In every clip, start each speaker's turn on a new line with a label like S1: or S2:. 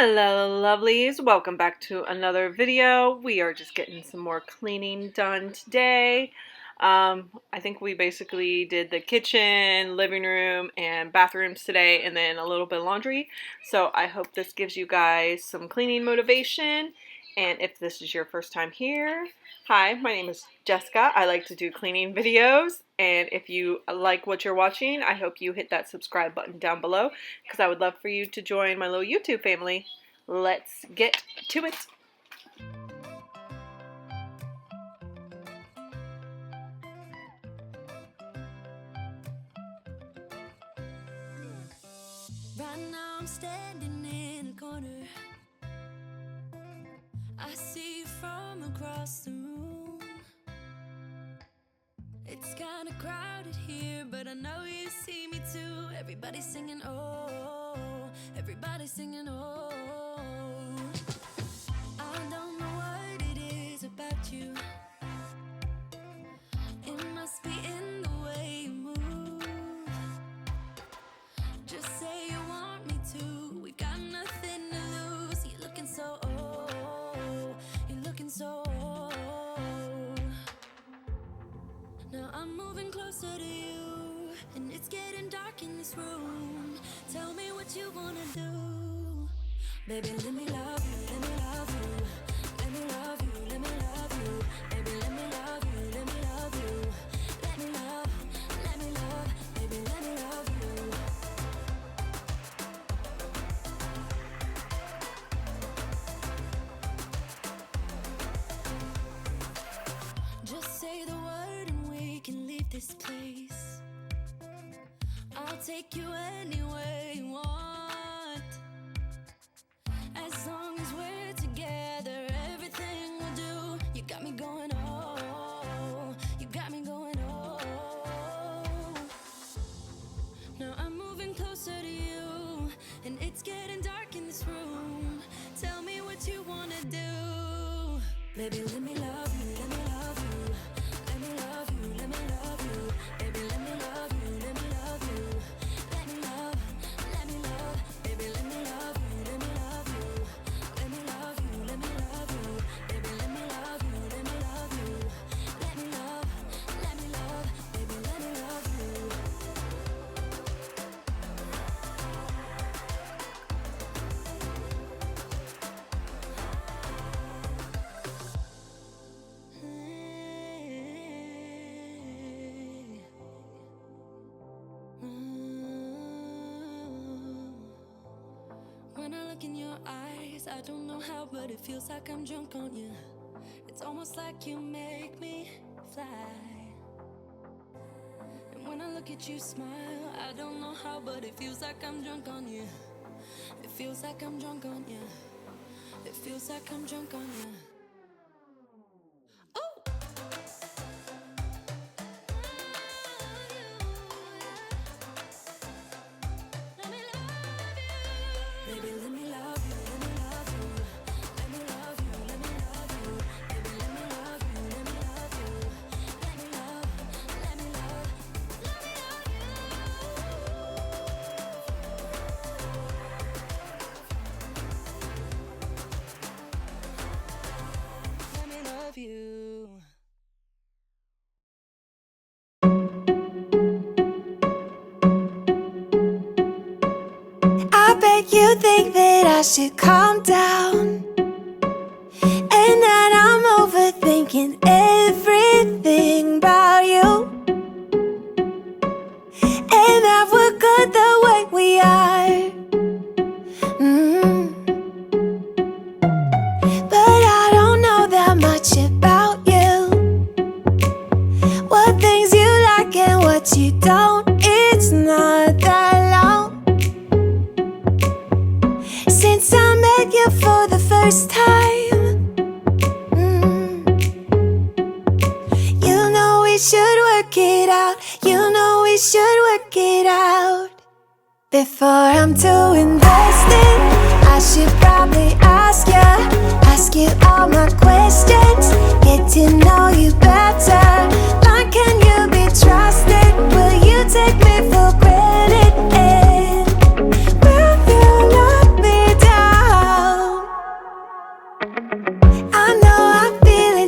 S1: Hello lovelies, welcome back to another video. We are just getting some more cleaning done today. I think we basically did the kitchen, living room, and bathrooms today, and then a little bit of laundry. So I hope this gives you guys some cleaning motivation. And if this is your first time here, hi, my name is Jessica. I like to do cleaning videos, and if you like what you're watching, I hope you hit that subscribe button down below because I would love for you to join my little YouTube family. Let's get to it.
S2: Right now I'm standing in a corner. I see you from across the room. It's kinda crowded here, but I know you see me too. Everybody's singing oh, everybody's singing oh. I don't know what it is about you. It must be in the way you move. Just say you want me to. We got nothing to lose. You're looking so old. You're looking so old. Now I'm moving closer to you, and it's getting dark in this room. Tell me what you wanna do. Baby, let me love you, let me love you. Let me love you, let me love you. Baby, let me love you, let me love you. Let me love, baby, let me love you. Just say the word and we can leave this place. I'll take you anywhere you want. As long as we're together, everything we'll do. You got me going oh, you got me going oh. Now I'm moving closer to you, and it's getting dark in this room. Tell me what you wanna do. Baby, let me love you, let me love you. Let me love you, let me love you. Baby, let me love you, let me love you. Let me love, baby, let me love you, let me love you. Let me love you, let me love you. Baby, let me love you, let me love you. Let me love, baby, let me love you. When I look in your eyes, I don't know how, but it feels like I'm drunk on you. It's almost like you make me fly. And when I look at you smile, I don't know how, but it feels like I'm drunk on you. It feels like I'm drunk on you. It feels like I'm drunk on you. Baby, let me love you, let me love you. Let me love you, let me love you. Baby, let me love you, let me love you. Let me love, let me love, let me love you. Let me love you.
S3: I bet you think that I should calm down, and that I'm overthinking everything about you, and that we're good the way we are. But I don't know that much about you. What things you like and what you don't. It's not that long since I met you for the first time. You know we should work it out. You know we should work it out. Before I'm too invested, I should probably ask you all my questions. Get to know you better. Like, can you be trusted? Will you take me for granted? And will you let me down?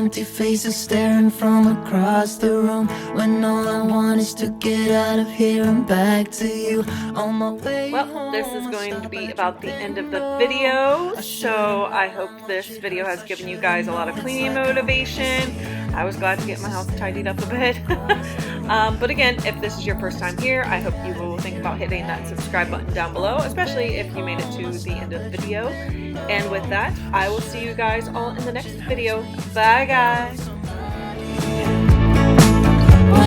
S4: empty faces staring from across the room, when all I want is to get out of here and back to you. On my way
S1: Well,
S4: home,
S1: this is
S4: I
S1: going to
S4: stop
S1: be
S4: at
S1: about
S4: your
S1: the end of the
S4: bungalow.
S1: video,
S4: I
S1: so
S4: should've
S1: I hope
S4: known
S1: this
S4: she'd
S1: video has
S4: rush
S1: given
S4: it,
S1: you
S4: but
S1: guys a lot of
S4: it's
S1: cleaning
S4: like I'm
S1: motivation. I was glad to get my house tidied up a bit. But again, if this is your first time here, I hope you will think about hitting that subscribe button down below, especially if you made it to the end of the video. And with that, I will see you guys all in the next video. Bye guys!